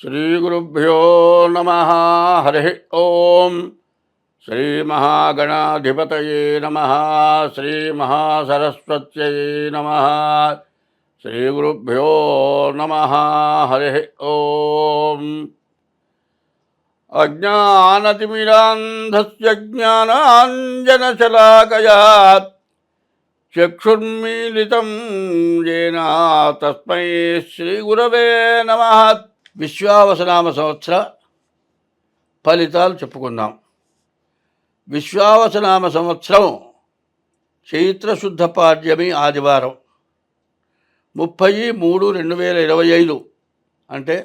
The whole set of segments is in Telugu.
శ్రీగురుభ్యో నమ. హరి ఓం. శ్రీమహాగణాధిపతయే నమ. శ్రీమహాసరస్వత్యై నమ. శ్రీగురుభ్యో నమ. హరి ఓం. అజ్ఞానతిమిరాంధస్య జ్ఞానాంజనశలాకయా చక్షుర్మీలితం येन తస్మై శ్రీగురవే నమః. విశ్వావసనామ సంవత్సర ఫలితాలు చెప్పుకుందాం. విశ్వావసనామ సంవత్సరం చైత్రశుద్ధ పాడ్యమి ఆదివారం 30/3/2025 అంటే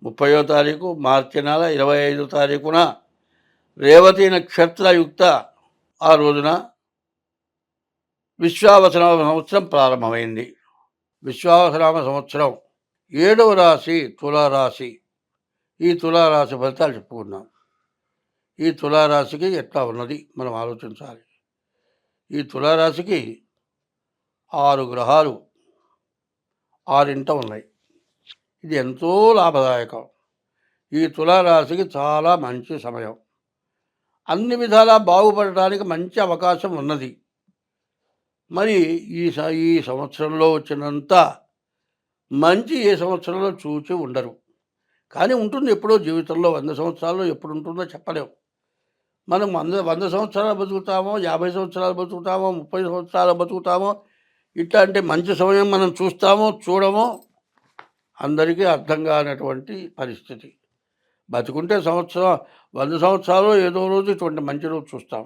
30వ తారీఖు మార్చి నెల 25వ తారీఖున రేవతి నక్షత్రయుక్త ఆ రోజున విశ్వావసనామ సంవత్సరం ప్రారంభమైంది. విశ్వావసనామ సంవత్సరం 7వ రాశి తులారాశి. ఈ తులారాశి ఫలితాలు చెప్పుకున్నాం. ఈ తులారాశికి ఎట్లా ఉన్నది మనం ఆలోచించాలి. ఈ తులారాశికి 6 గ్రహాలు 6 ఉన్నాయి. ఇది ఎంతో లాభదాయకం. ఈ తులారాశికి చాలా మంచి సమయం. అన్ని విధాలా బాగుపడటానికి మంచి అవకాశం ఉన్నది. మరి ఈ సంవత్సరంలో వచ్చినంత మంచి ఏ సంవత్సరంలో చూచి ఉండరు. కానీ ఉంటుంది ఎప్పుడో జీవితంలో. 100 సంవత్సరాల్లో ఎప్పుడు ఉంటుందో చెప్పలేము. మనం 100 సంవత్సరాలు బతుకుతామో, 50 సంవత్సరాలు బతుకుతామో, 30 సంవత్సరాలు బతుకుతామో, ఇట్లాంటి మంచి సమయం మనం చూస్తామో చూడమో అందరికీ అర్థం కానటువంటి పరిస్థితి. బతుకుంటే 100 సంవత్సరాలు ఏదో రోజు ఇటువంటి మంచి రోజు చూస్తాం.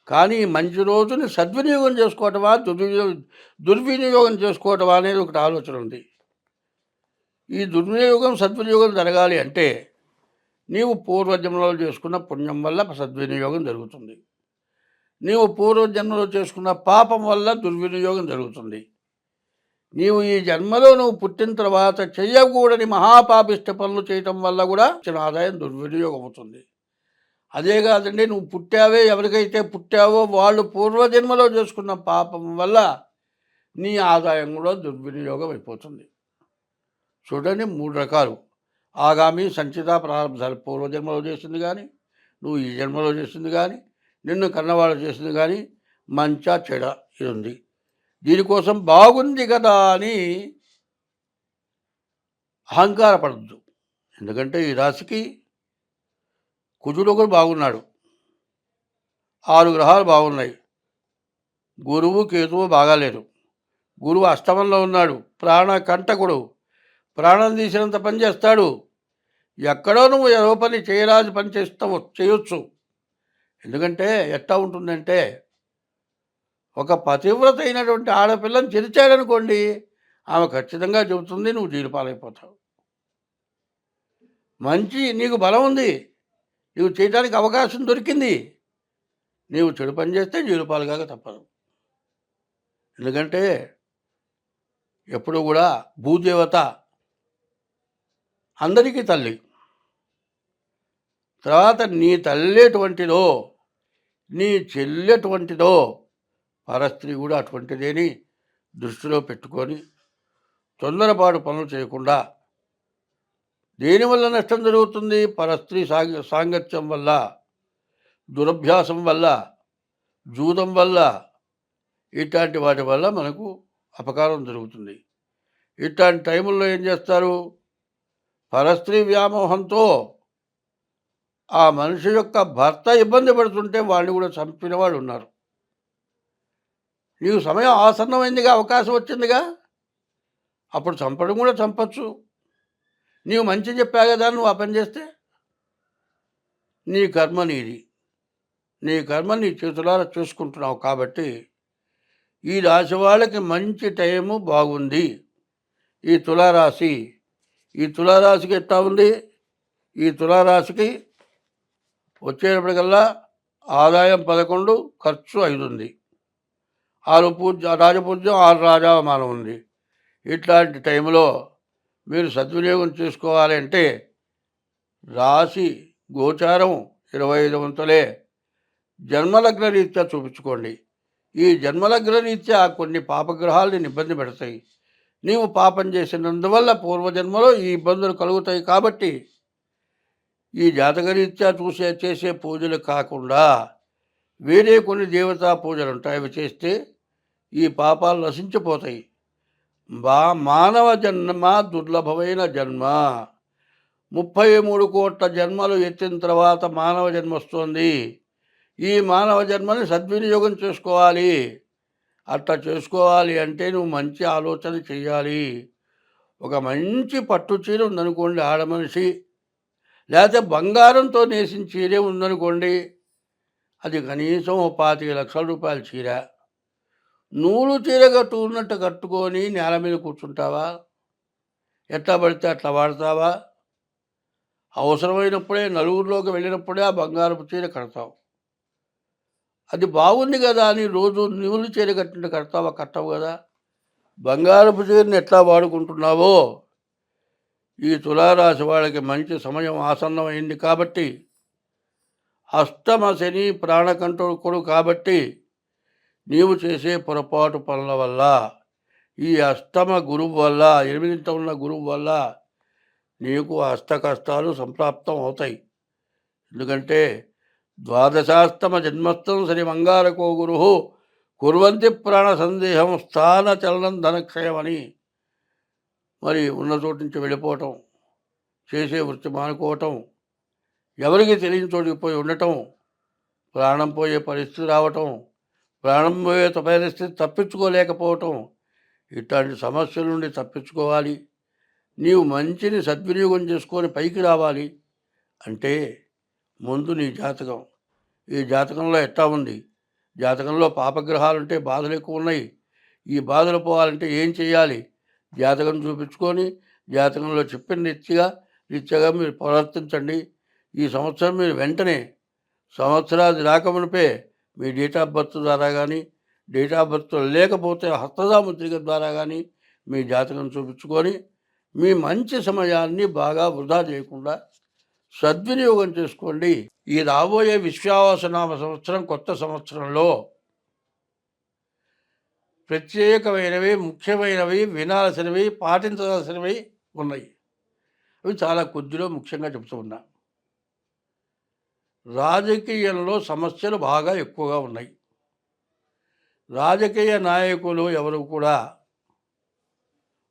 కానీ ఈ మంచి రోజుని సద్వినియోగం చేసుకోవటమా దుర్వినియోగం చేసుకోవటమా అనేది ఒకటి ఆలోచన ఉంది. ఈ దుర్వినియోగం సద్వినియోగం జరగాలి అంటే నీవు పూర్వజన్మలో చేసుకున్న పుణ్యం వల్ల సద్వినియోగం జరుగుతుంది. నీవు పూర్వజన్మలో చేసుకున్న పాపం వల్ల దుర్వినియోగం జరుగుతుంది. నీవు ఈ జన్మలో నువ్వు పుట్టిన తర్వాత చెయ్యకూడని మహాపాపిష్ట పనులు చేయటం వల్ల కూడా వచ్చిన ఆదాయం దుర్వినియోగం అవుతుంది. అదే కాదండి, నువ్వు పుట్టావే, ఎవరికైతే పుట్టావో వాళ్ళు పూర్వజన్మలో చేసుకున్న పాపం వల్ల నీ ఆదాయం కూడా దుర్వినియోగం అయిపోతుంది. చూడండి, 3 రకాలు. ఆగామి సంచిత ప్రారంభాలు. పూర్వజన్మలో చేసింది కానీ, నువ్వు ఈ జన్మలో చేసింది కానీ, నిన్ను కన్నవాళ్ళు చేసింది కానీ, మంచా చెడ ఇది ఉంది. దీనికోసం బాగుంది కదా అని అహంకారపడద్దు. ఎందుకంటే ఈ రాశికి కుజుడు ఒకడు బాగున్నాడు. 6 గ్రహాలు బాగున్నాయి. గురువు కేతువు బాగాలేరు. గురువు అష్టమంలో ఉన్నాడు. ప్రాణకంటకుడు. ప్రాణం తీసినంత పని చేస్తాడు. ఎక్కడో నువ్వు ఏదో పని చేయరాని పని చేయొచ్చు. ఎందుకంటే ఎట్టా ఉంటుందంటే, ఒక పతివ్రత అయినటువంటి ఆడపిల్లని చెరిచాడనుకోండి, ఆమె ఖచ్చితంగా చెబుతుంది, నువ్వు జీలుపాలైపోతావు. మంచి నీకు బలం ఉంది, నీవు చేయడానికి అవకాశం దొరికింది, నీవు చెడు పని చేస్తే జీలుపాలుగా తప్పదు. ఎందుకంటే ఎప్పుడు కూడా భూదేవత అందరికీ తల్లి. తర్వాత నీ తల్లి ఎటువంటిదో, నీ చెల్లి ఎటువంటిదో, పరస్త్రీ కూడా అటువంటిదేని దృష్టిలో పెట్టుకొని తొందరపాటు పనులు చేయకుండా, దేనివల్ల నష్టం జరుగుతుంది? పరస్త్రీ సాంగత్యం వల్ల, దురభ్యాసం వల్ల, జూదం వల్ల, ఇట్లాంటి వాటి వల్ల మనకు అపకారం జరుగుతుంది. ఇట్లాంటి టైముల్లో ఏం చేస్తారు? పరస్త్రీ వ్యామోహంతో ఆ మనిషి యొక్క భర్త ఇబ్బంది పడుతుంటే వాడిని కూడా చంపిన వాళ్ళు ఉన్నారు. నీకు సమయం ఆసన్నమైందిగా, అవకాశం వచ్చిందిగా, అప్పుడు చంపడం కూడా చంపచ్చు. నీవు మంచి చెప్పా కదా, నువ్వు ఆ పని చేస్తే నీ కర్మ నీది. నీ కర్మ నీ చేతులారా చూసుకుంటున్నావు. కాబట్టి ఈ రాశి వాళ్ళకి మంచి టైము బాగుంది. ఈ తులారాశి తులారాశికి ఎట్లా ఉంది? ఈ తులారాశికి వచ్చేటప్పటికల్లా ఆదాయం 11, ఖర్చు 5 ఉంది. 6 రాజపూజ్యం, 6 రాజావమానం ఉంది. ఇట్లాంటి టైంలో మీరు సద్వినియోగం చేసుకోవాలి అంటే రాశి గోచారం 25 వంతులే జన్మలగ్న రీత్యా చూపించుకోండి. ఈ జన్మలగ్న రీత్యా కొన్ని పాపగ్రహాలని ఇబ్బంది పెడతాయి. నీవు పాపం చేసినందువల్ల పూర్వజన్మలో ఈ ఇబ్బందులు కలుగుతాయి. కాబట్టి ఈ జాతకరీత్యా చేసే పూజలు కాకుండా వేరే కొన్ని దేవతా పూజలు ఉంటాయి. అవి చేస్తే ఈ పాపాలు నశించిపోతాయి. మానవ జన్మ దుర్లభమైన జన్మ. 33 కోట్ల జన్మలు ఎత్తిన తర్వాత మానవ జన్మ వస్తుంది. ఈ మానవ జన్మని సద్వినియోగం చేసుకోవాలి. అట్లా చేసుకోవాలి అంటే నువ్వు మంచి ఆలోచన చేయాలి. ఒక మంచి పట్టు చీర ఉందనుకోండి ఆడమనిషి, లేకపోతే బంగారంతో నేసిన చీరే ఉందనుకోండి, అది కనీసం ఓ 25 లక్షల రూపాయల చీర. నూలు చీర కట్టుకున్నట్టు కట్టుకొని నేల మీద కూర్చుంటావా? ఎట్లా పడితే అట్లా వాడతావా? అవసరమైనప్పుడే నలుగురిలోకి వెళ్ళినప్పుడే ఆ బంగారపు చీర కడతావు. అది బాగుంది కదా అని రోజు నూలు చీర కట్టినట్టు కడతావా? కట్టవు కదా. బంగారపు చీరని ఎట్లా వాడుకుంటున్నావో ఈ తులారాశి వాళ్ళకి మంచి సమయం ఆసన్నమైంది కాబట్టి, అష్టమ శని ప్రాణకంటకుడు కాబట్టి, నీవు చేసే పొరపాటు పనుల వల్ల, ఈ అష్టమ గురువు వల్ల, 8వ ఉన్న గురువు వల్ల నీకు అష్ట కష్టాలు సంప్రాప్తం అవుతాయి. ఎందుకంటే ద్వాదశాస్తమ జన్మస్థం శని మంగారకో గురు కుర్వంతి ప్రాణ సందేహం స్థాన చలనం ధనక్షయం అని, మరి ఉన్న చోటు నుంచి వెళ్ళిపోవటం, చేసే వృత్తి మానుకోవటం, ఎవరికి తెలియని చోటికి పోయి ఉండటం, ప్రాణం పోయే పరిస్థితి రావటం, ప్రాణం పోయే పరిస్థితి తప్పించుకోలేకపోవటం, ఇట్లాంటి సమస్యల నుండి తప్పించుకోవాలి. నీవు మంచిని సద్వినియోగం చేసుకొని పైకి రావాలి అంటే ముందు నీ జాతకం. ఈ జాతకంలో ఎట్లా ఉంది? జాతకంలో పాపగ్రహాలుంటే బాధలు ఎక్కువ ఉన్నాయి. ఈ బాధలు పోవాలంటే ఏం చేయాలి? జాతకం చూపించుకొని జాతకంలో చెప్పిన రీత్యాగా మీరు ప్రవర్తించండి. ఈ సంవత్సరం మీరు వెంటనే సంవత్సరాది రాకమునిపే మీ డేట్ ఆఫ్ బర్త్ ద్వారా కానీ, డేట్ ఆఫ్ బర్త్ లేకపోతే హస్తదాముద్రిక ద్వారా కానీ మీ జాతకం చూపించుకొని మీ మంచి సమయాన్ని బాగా వృధా చేయకుండా సద్వినియోగం చేసుకోండి. ఈ రాబోయే విశ్వావసనామ సంవత్సరం, కొత్త సంవత్సరంలో ప్రత్యేకమైనవి, ముఖ్యమైనవి, వినాల్సినవి, పాటించాల్సినవి ఉన్నాయి. అవి చాలా కొద్దిలో ముఖ్యంగా చెబుతూ ఉన్నా. రాజకీయంలో సమస్యలు బాగా ఎక్కువగా ఉన్నాయి. రాజకీయ నాయకులు ఎవరు కూడా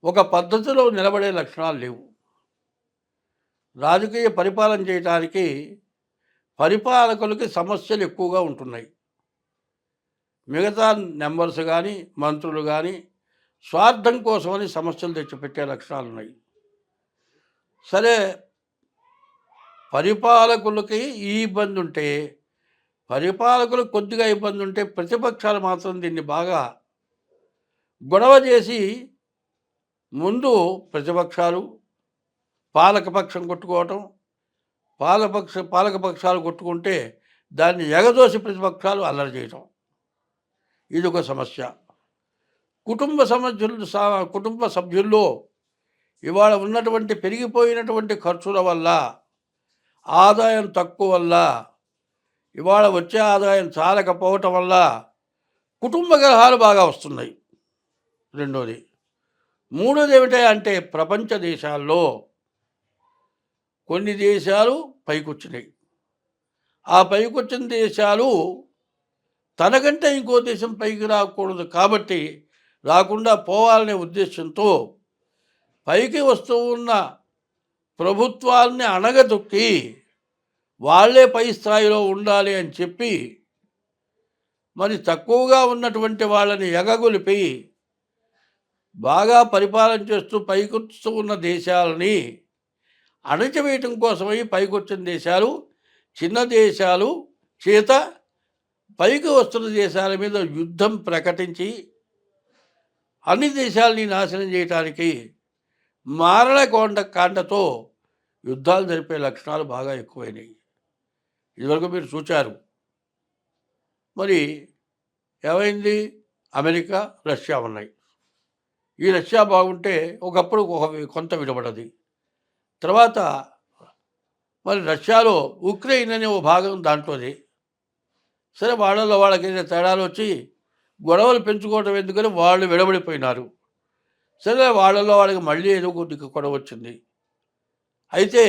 ఒక పద్ధతిలో నిలబడే లక్షణాలు లేవు. రాజకీయ పరిపాలన చేయడానికి పరిపాలకులకి సమస్యలు ఎక్కువగా ఉంటున్నాయి. మిగతా మెంబర్స్ కానీ, మంత్రులు కానీ స్వార్థం కోసమని సమస్యలు తెచ్చిపెట్టే లక్షణాలు ఉన్నాయి. సరే, పరిపాలకులకి ఈ ఇబ్బంది ఉంటే, పరిపాలకులకు కొద్దిగా ఇబ్బంది ఉంటే, ప్రతిపక్షాలు మాత్రం దీన్ని బాగా గొడవ చేసి ముందు ప్రతిపక్షాలు పాలకపక్షం కొట్టుకోవటం, పాలకపక్షాలు కొట్టుకుంటే దాన్ని ఎగదోసి ప్రతిపక్షాలు అల్లరి చేయటం, ఇది ఒక సమస్య. కుటుంబ సభ్యుల్లో ఇవాళ ఉన్నటువంటి పెరిగిపోయినటువంటి ఖర్చుల వల్ల, ఆదాయం తక్కువ వల్ల, ఇవాళ వచ్చే ఆదాయం చాలకపోవటం వల్ల కుటుంబ కలహాలు బాగా వస్తున్నాయి. రెండోది. మూడోది ఏమిటంటే ప్రపంచ దేశాల్లో కొన్ని దేశాలు పైకొచ్చినాయి. ఆ పైకొచ్చిన దేశాలు తనకంటే ఇంకో దేశం పైకి రాకూడదు కాబట్టి, రాకుండా పోవాలనే ఉద్దేశంతో పైకి వస్తూ ఉన్న ప్రభుత్వాల్ని అణగదొక్కి వాళ్ళే పై స్థాయిలో ఉండాలి అని చెప్పి, మరి తక్కువగా ఉన్నటువంటి వాళ్ళని ఎగగొలిపి బాగా పరిపాలన చేస్తూ పైకొస్తూ ఉన్న దేశాలని అణచివేయటం కోసమై పైకొచ్చిన దేశాలు చిన్న దేశాలు చేత పైకి వస్తున్న దేశాల మీద యుద్ధం ప్రకటించి అన్ని దేశాలని నాశనం చేయటానికి కాండతో యుద్ధాలు జరిపే లక్షణాలు బాగా ఎక్కువైనాయి. ఇదివరకు మీరు చూచారు. మరి ఏమైంది? అమెరికా, రష్యా ఉన్నాయి. ఈ రష్యా బాగుంటే ఒకప్పుడు కొంత విడబడది. తర్వాత మరి రష్యాలో ఉక్రెయిన్ అనే ఓ భాగం దాంట్లోది. సరే, వాళ్ళకి తేడాలు వచ్చి గొడవలు పెంచుకోవటం ఎందుకని వాళ్ళు విడబడిపోయినారు. సరే వాళ్ళలో వాళ్ళకి మళ్ళీ ఏదో కొద్దిగా గొడవ వచ్చింది. అయితే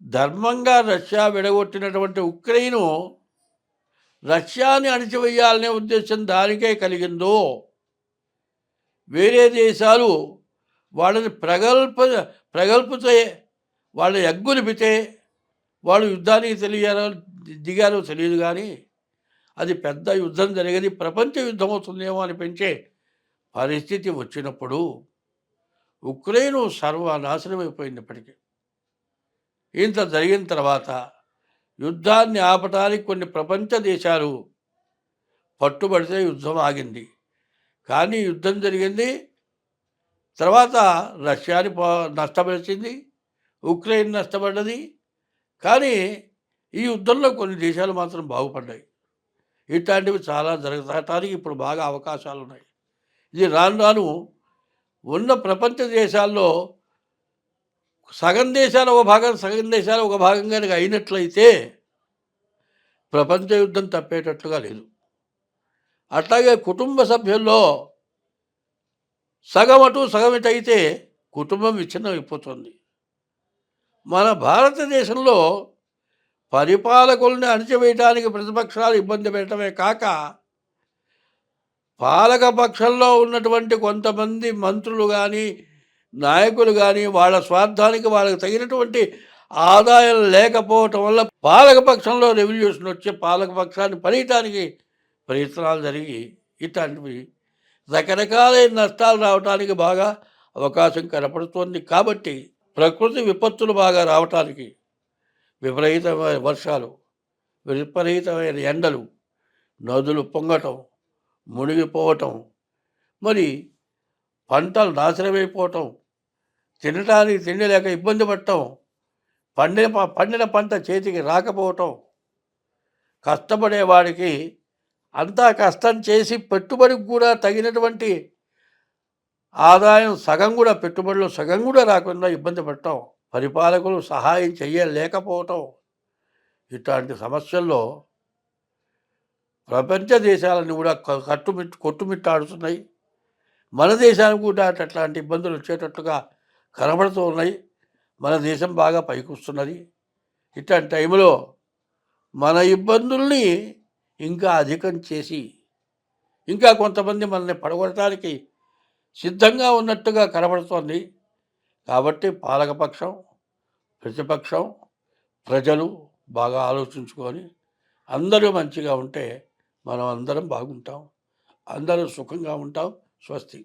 ధర్మంగా రష్యా విడగొట్టినటువంటి ఉక్రెయిను రష్యాని అణిచివేయాలనే ఉద్దేశం దానికే కలిగిందో, వేరే దేశాలు వాళ్ళని ప్రగల్భితే, వాళ్ళ ఎగ్గునిపితే వాళ్ళు యుద్ధానికి దిగారో తెలియదు కానీ అది పెద్ద యుద్ధం జరిగేది, ప్రపంచ యుద్ధం అవుతుందేమో అనిపించే పరిస్థితి వచ్చినప్పుడు ఉక్రెయిన్ సర్వనాశనం అయిపోయింది. ఇప్పటికీ ఇంత జరిగిన తర్వాత యుద్ధాన్ని ఆపటానికి కొన్ని ప్రపంచ దేశాలు పట్టుబడితే యుద్ధం ఆగింది. కానీ యుద్ధం జరిగింది, తర్వాత రష్యాని నష్టపరిచింది, ఉక్రెయిన్ నష్టపడ్డది. కానీ ఈ యుద్ధంలో కొన్ని దేశాలు మాత్రం బాగుపడ్డాయి. ఇట్లాంటివి చాలా జరగటానికి ఇప్పుడు బాగా అవకాశాలు ఉన్నాయి. ఇది రాను రాను ఉన్న ప్రపంచ దేశాల్లో సగం దేశాలు ఒక భాగం, సగం దేశాలు ఒక భాగం కనుక అయినట్లయితే ప్రపంచ యుద్ధం తప్పేటట్లుగా లేదు. అట్లాగే కుటుంబ సభ్యుల్లో సగం అటు సగం ఇటు అయితే కుటుంబం విచ్ఛిన్నం అయిపోతుంది. మన భారతదేశంలో పరిపాలకుల్ని అణిచివేయటానికి ప్రతిపక్షాలు ఇబ్బంది పెట్టడమే కాక, పాలక పక్షంలో ఉన్నటువంటి కొంతమంది మంత్రులు కానీ, నాయకులు కానీ వాళ్ళ స్వార్థానికి వాళ్ళకి తగినటువంటి ఆదాయం లేకపోవటం వల్ల పాలకపక్షంలో రెవల్యూషన్ వచ్చి పాలకపక్షాన్ని పడేయటానికి ప్రయత్నాలు జరిగి ఇట్లాంటివి రకరకాలైన నష్టాలు రావడానికి బాగా అవకాశం కనపడుతోంది. కాబట్టి ప్రకృతి విపత్తులు బాగా రావటానికి, విపరీతమైన వర్షాలు, విపరీతమైన ఎండలు, నదులు పొంగటం, మునిగిపోవటం, మరి పంటలు నాశనమైపోవటం, తినటానికి తిండి లేక ఇబ్బంది పడటం, పండిన పంట చేతికి రాకపోవటం, కష్టపడేవాడికి అంతా కష్టం చేసి పెట్టుబడికి కూడా తగినటువంటి ఆదాయం సగం కూడా, పెట్టుబడిలో సగం కూడా రాకుండా ఇబ్బంది పడటం, పరిపాలకులు సహాయం చేయలేకపోవటం, ఇట్లాంటి సమస్యల్లో ప్రపంచ దేశాలను కూడా కొట్టుమిట్టాడుతున్నాయి. మన దేశానికి కూడా అట్లాంటి ఇబ్బందులు వచ్చేటట్లుగా కనబడుతూ ఉన్నాయి. మన దేశం బాగా పైకి వస్తున్నది. ఇట్లాంటి టైంలో మన ఇబ్బందుల్ని ఇంకా అధికం చేసి ఇంకా కొంతమంది మనల్ని పడగొట్టడానికి సిద్ధంగా ఉన్నట్టుగా కనబడుతోంది. కాబట్టి పాలకపక్షం, ప్రతిపక్షం, ప్రజలు బాగా ఆలోచించుకొని అందరూ మంచిగా ఉంటే మనం అందరం బాగుంటాం, అందరూ సుఖంగా ఉంటాం. స్వస్తి.